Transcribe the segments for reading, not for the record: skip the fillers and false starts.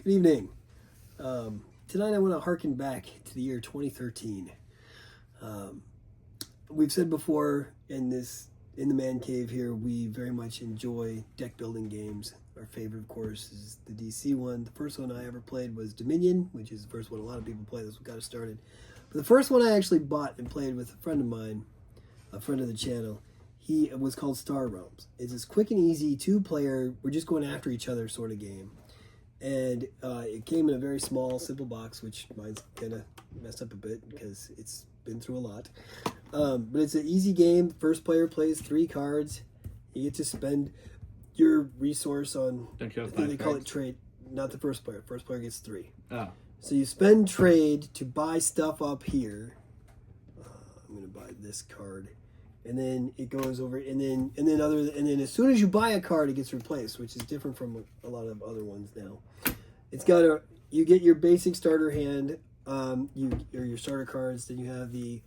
Good evening. Tonight I want to harken back to the year 2013. Um, we've said before in the man cave here, we very much enjoy deck building games. Our favorite, of course, is the DC one. The first one I ever played was Dominion, which is the first one a lot of people play. That's what got us started. But the first one I actually bought and played with a friend of mine, a friend of the channel, he was called Star Realms. It's this quick and easy two-player, we're just going after each other sort of game. And it came in a very small, simple box, which mine's kind of messed up a bit because it's been through a lot. But it's an easy game. First player plays 3 cards. You get to spend your resource on, I think they call it trade. Not the first player. First player gets 3. Oh. So you spend trade to buy stuff up here. I'm going to buy this card. And then it goes over, and then as soon as you buy a card, it gets replaced, which is different from a lot of other ones now. It's got you get your basic starter hand, or your starter cards. Then you have the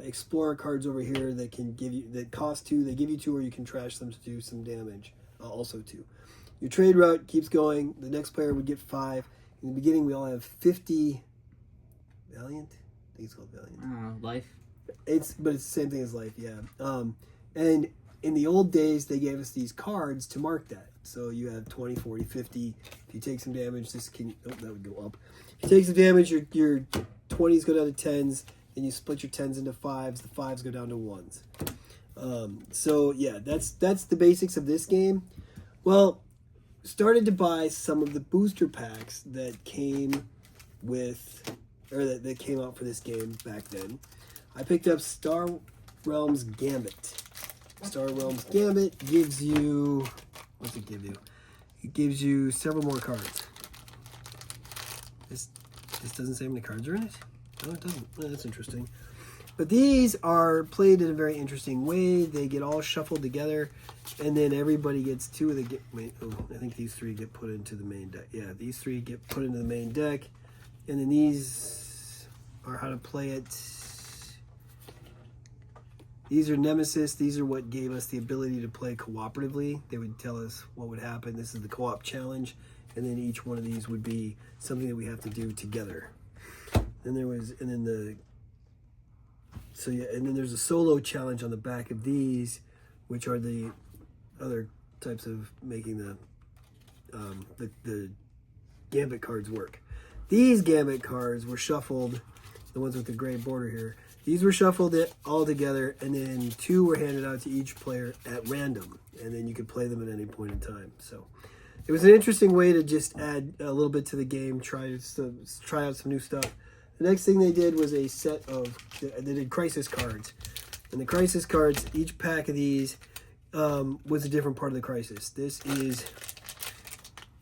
explorer cards over here that can give you, that cost 2. They give you 2, or you can trash them to do some damage. Also 2. Your trade route keeps going. The next player would get 5. In the beginning, we all have 50 Valiant. I think it's called Valiant. Life. But it's the same thing as life, yeah. And in the old days, they gave us these cards to mark that. So you have 20, 40, 50. If you take some damage, this can, that would go up. If you take some damage, your 20s go down to 10s, and you split your 10s into 5s. The 5s go down to 1s. So yeah, that's the basics of this game. Well, started to buy some of the booster packs that came with, or that came out for this game back then. I picked up Star Realms Gambit. Star Realms Gambit gives you... What's it give you? It gives you several more cards. This doesn't say how many cards are in it? No, it doesn't. Oh, that's interesting. But these are played in a very interesting way. They get all shuffled together, and then everybody gets 2 of the... I think these 3 get put into the main deck. Yeah, these 3 get put into the main deck, and then these are how to play it. These are Nemesis. These are what gave us the ability to play cooperatively. They would tell us what would happen. This is the co-op challenge. And then each one of these would be something that we have to do together. And then there's a solo challenge on the back of these, which are the other types of making the Gambit cards work. These Gambit cards were shuffled, the ones with the gray border here. These were shuffled all together, and then 2 were handed out to each player at random, and then you could play them at any point in time. So it was an interesting way to just add a little bit to the game, try out some new stuff. The next thing they did was a set of, they did crisis cards. And the crisis cards, each pack of these was a different part of the crisis. This is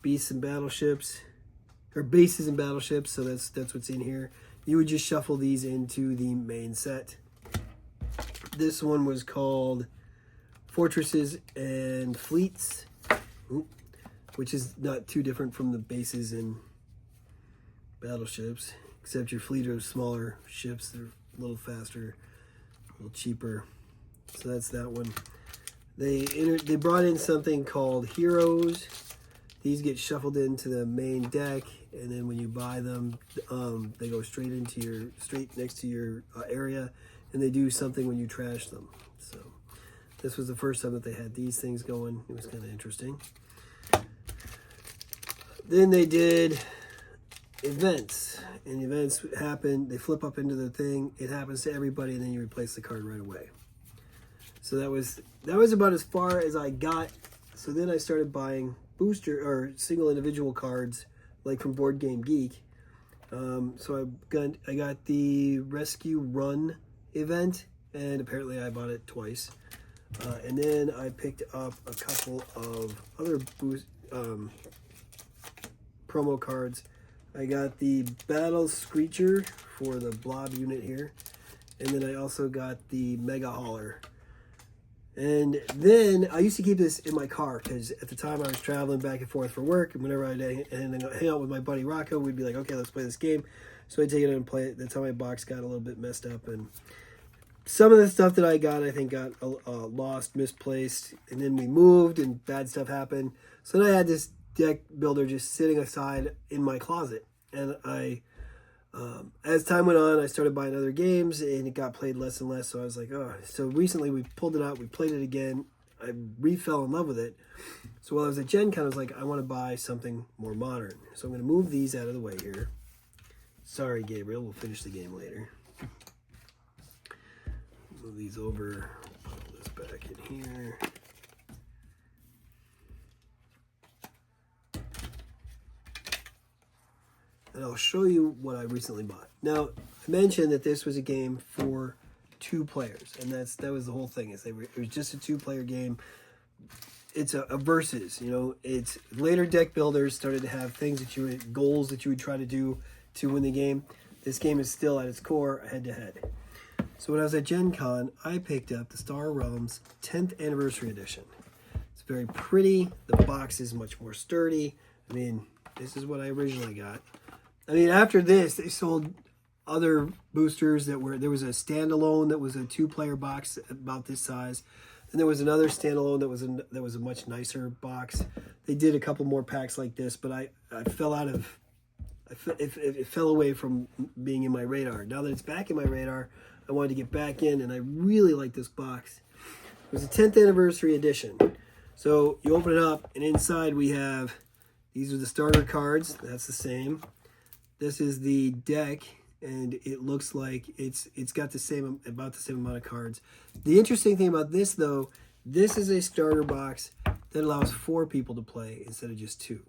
beasts and battleships, or bases and battleships, so that's what's in here. You would just shuffle these into the main set. This one was called Fortresses and Fleets, which is not too different from the bases and battleships, except your fleet are smaller ships. They're a little faster, a little cheaper. So that's that one. They brought in something called Heroes. These get shuffled into the main deck, and then when you buy them, they go straight next to your area, and they do something when you trash them. So this was the first time that they had these things going. It was kind of interesting. Then they did events, and events happen. They flip up into the thing. It happens to everybody, and then you replace the card right away. So that was about as far as I got. So then I started buying booster or single individual cards, like from Board Game Geek. So I got the Rescue Run event, and apparently I bought it twice. And then I picked up a couple of other promo cards. I got the Battle Screecher for the Blob unit here, and then I also got the Mega Hauler. And then I used to keep this in my car because at the time I was traveling back and forth for work, and whenever I'd hang out with my buddy Rocco, we'd be like, okay, let's play this game. So I'd take it out and play it. That's how my box got a little bit messed up, and some of the stuff that I got, I think, got lost, misplaced, and then we moved, and bad stuff happened. So then I had this deck builder just sitting aside in my closet. And as time went on, I started buying other games, and it got played less and less. So I was like, oh. So recently we pulled it out, we played it again. I fell in love with it. So while I was at Gen Con, I was like, I want to buy something more modern. So I'm going to move these out of the way here. Sorry, Gabriel. We'll finish the game later. Move these over. Put this back in here. And I'll show you what I recently bought. Now, I mentioned that this was a game for 2 players, and that was the whole thing. It was just a 2-player game. It's a versus, you know. It's later deck builders started to have things goals that you would try to do to win the game. This game is still at its core head-to-head. So when I was at Gen Con, I picked up the Star Realms 10th Anniversary Edition. It's very pretty. The box is much more sturdy. I mean, this is what I originally got. I mean, after this, they sold other boosters there was a standalone that was a 2-player box about this size. And there was another standalone that was a much nicer box. They did a couple more packs like this, but I fell out of... It fell away from being in my radar. Now that it's back in my radar, I wanted to get back in, and I really like this box. It was a 10th Anniversary Edition. So you open it up, and inside we have... These are the starter cards. That's the same. This is the deck, and it looks like it's got about the same amount of cards. The interesting thing about this, though, this is a starter box that allows 4 people to play instead of just 2.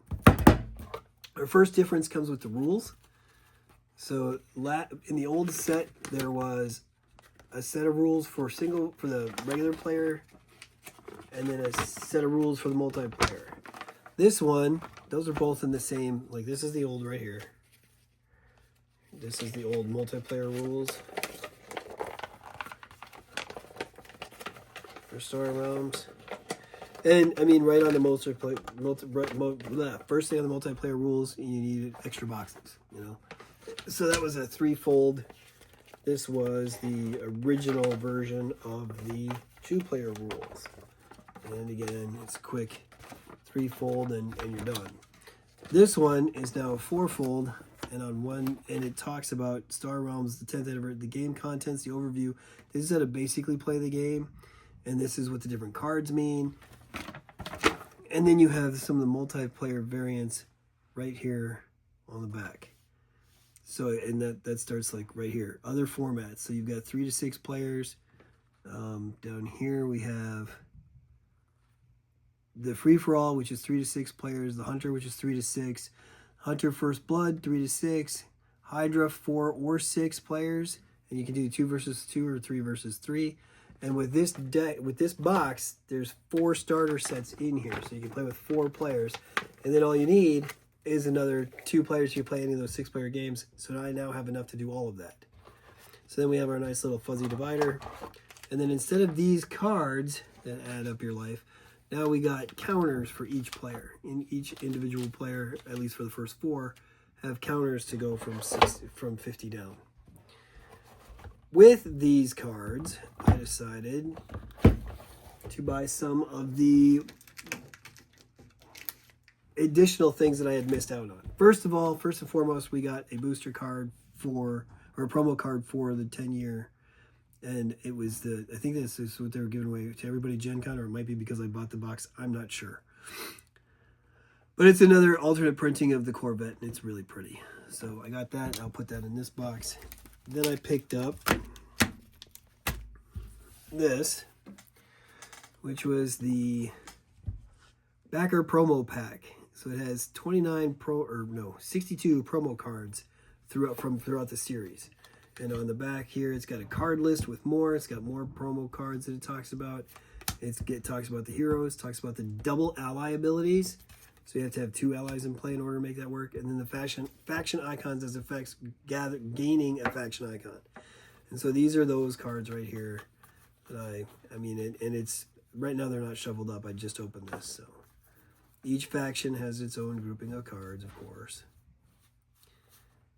Our first difference comes with the rules. So in the old set, there was a set of rules for the regular player, and then a set of rules for the multiplayer. This one, those are both in the same. Like, this is the old right here. This is the old multiplayer rules for Star Realms. And, I mean, right on the first thing on the multiplayer rules, you needed extra boxes, you know. So that was a 3-fold. This was the original version of the 2-player rules. And again, it's quick 3-fold and you're done. This one is now a 4-fold. And on one, and it talks about Star Realms, the 10th anniversary, the game contents, the overview. This is how to basically play the game, and this is what the different cards mean. And then you have some of the multiplayer variants right here on the back. So, and that starts like right here. Other formats. So you've got 3 to 6 players. Down here we have the free for all, which is 3 to 6 players. The hunter, which is 3 to 6. Hunter First Blood, 3 to 6. Hydra, 4 or 6 players. And you can do 2 versus 2 or 3 versus 3. And with this deck, with this box, there's 4 starter sets in here. So you can play with 4 players. And then all you need is another 2 players to play any of those 6-player games. So I now have enough to do all of that. So then we have our nice little fuzzy divider. And then instead of these cards that add up your life, now we got counters for each player. In each individual player, at least for the first 4, have counters to go from 50 down. With these cards, I decided to buy some of the additional things that I had missed out on. First and foremost, we got a booster card or a promo card for the 10-year. And it was I think this is what they were giving away to everybody at Gen Con, or it might be because I bought the box. I'm not sure. But it's another alternate printing of the Corvette, and it's really pretty. So I got that. I'll put that in this box. Then I picked up this, which was the backer promo pack. So it has 62 promo cards throughout the series. And on the back here, it's got a card list with more. It's got more promo cards that it talks about. It talks about the heroes, talks about the double ally abilities. So you have to have 2 allies in play in order to make that work. And then the faction icons as effects, gaining a faction icon. And so these are those cards right here. That and it's, right now they're not shoveled up. I just opened this. So each faction has its own grouping of cards, of course.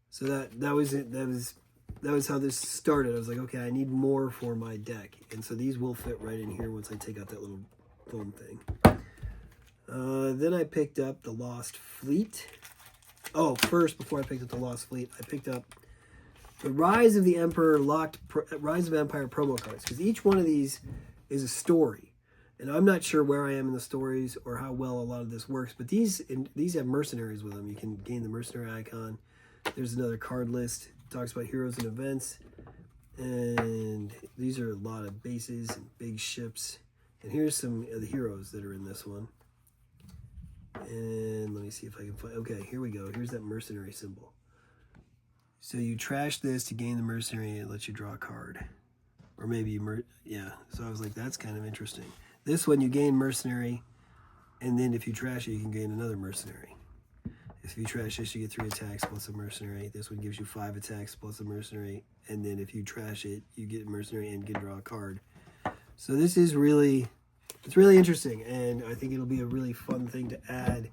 So that was it. That was how this started. I was like, okay, I need more for my deck. And so these will fit right in here once I take out that little foam thing. Then I picked up the Lost Fleet. Oh, first, before I picked up the Lost Fleet, I picked up the Rise of the Emperor Rise of Empire promo cards, because each one of these is a story, and I'm not sure where I am in the stories or how well a lot of this works. But these have mercenaries with them. You can gain the mercenary icon. There's another card list. It talks about heroes and events, and these are a lot of bases and big ships. And here's some of the heroes that are in this one. And let me see if I can find. Okay, here we go. Here's that mercenary symbol. So you trash this to gain the mercenary, and it lets you draw a card. Or maybe yeah. So I was like, that's kind of interesting. This one, you gain mercenary, and then if you trash it, you can gain another mercenary. If you trash this, you get 3 attacks plus a mercenary. This one gives you 5 attacks plus a mercenary. And then if you trash it, you get a mercenary and can draw a card. So this is really, it's really interesting, and I think it'll be a really fun thing to add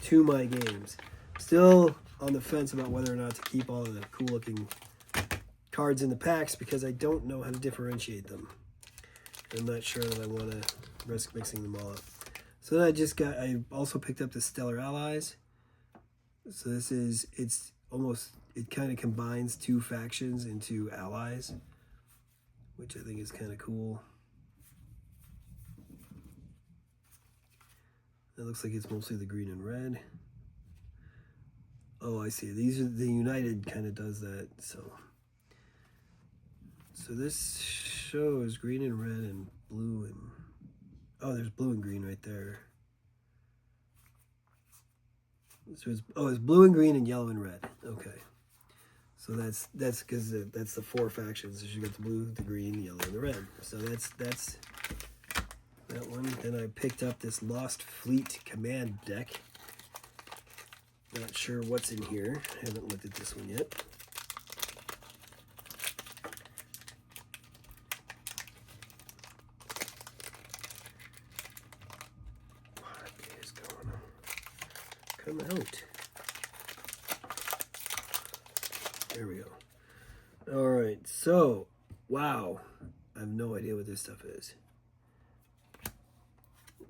to my games. Still on the fence about whether or not to keep all of the cool looking cards in the packs, because I don't know how to differentiate them. I'm not sure that I want to risk mixing them all up. So then I also picked up the Stellar Allies. So this is, it kind of combines 2 factions into allies, which I think is kind of cool. It looks like it's mostly the green and red. Oh, I see. These are the United kind of does that. So this shows green and red and blue and, oh, there's blue and green right there. So it's blue and green and yellow and red. Okay. So that's because that's the 4 factions. So you got the blue, the green, the yellow, and the red. So that's that one. Then I picked up this Lost Fleet command deck. Not sure what's in here. I haven't looked at this one yet. What is going on? Come out. There we go. All right. So, wow. I have no idea what this stuff is.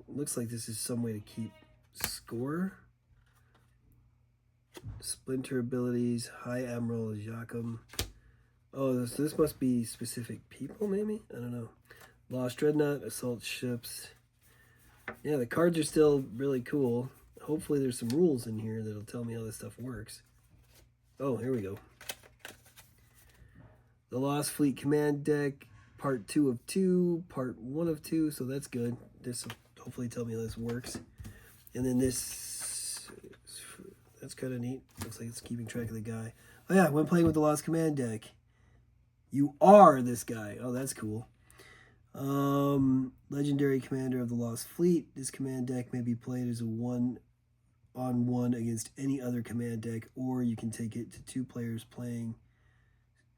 Looks like this is some way to keep score. Splinter abilities, High Admiral Jacquem. Oh, this must be specific people, maybe? I don't know. Lost Dreadnought, Assault Ships. Yeah, the cards are still really cool. Hopefully there's some rules in here that'll tell me how this stuff works. Oh, here we go. The Lost Fleet Command Deck, Part 2 of 2, Part 1 of 2, so that's good. This will hopefully tell me how this works. And then this, that's kind of neat. Looks like it's keeping track of the guy. Oh yeah, when playing with the Lost Command Deck, you are this guy. Oh, that's cool. Legendary Commander of the Lost Fleet. This command deck may be played as a 1-on-1 against any other command deck, or you can take it to 2 players playing,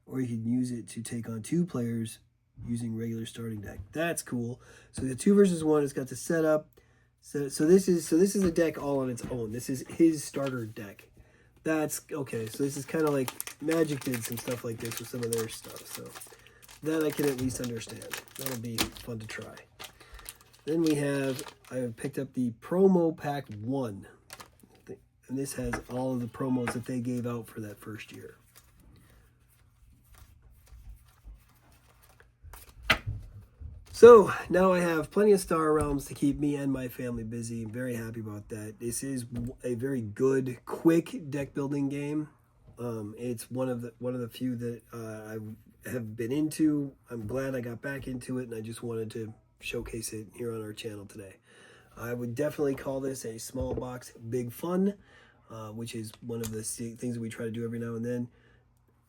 or you can use it to take on 2 players using regular starting deck. That's cool. So the 2 versus 1, it's got the setup. So this is a deck all on its own. This is his starter deck. That's okay. So this is kind of like Magic did some stuff like this with some of their stuff. So that I can at least understand. That'll be fun to try. Then I have picked up the Promo Pack 1. And this has all of the promos that they gave out for that first year. So now I have plenty of Star Realms to keep me and my family busy. I'm very happy about that. This is a very good, quick deck building game. It's one of the few that I have been into. I'm glad I got back into it, and I just wanted to showcase it here on our channel today. I would definitely call this a small box, big fun, which is one of the things that we try to do every now and then.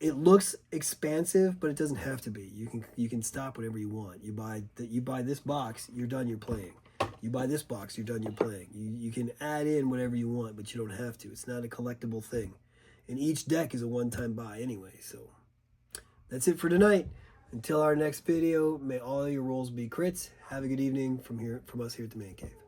It looks expansive, but it doesn't have to be. You can stop whenever you want. You buy this box, you're done, you're playing. You buy this box, you're done, you're playing. You can add in whatever you want, but you don't have to. It's not a collectible thing. And each deck is a one-time buy anyway. So that's it for tonight. Until our next video, may all your rolls be crits. Have a good evening from us here at the Man Cave.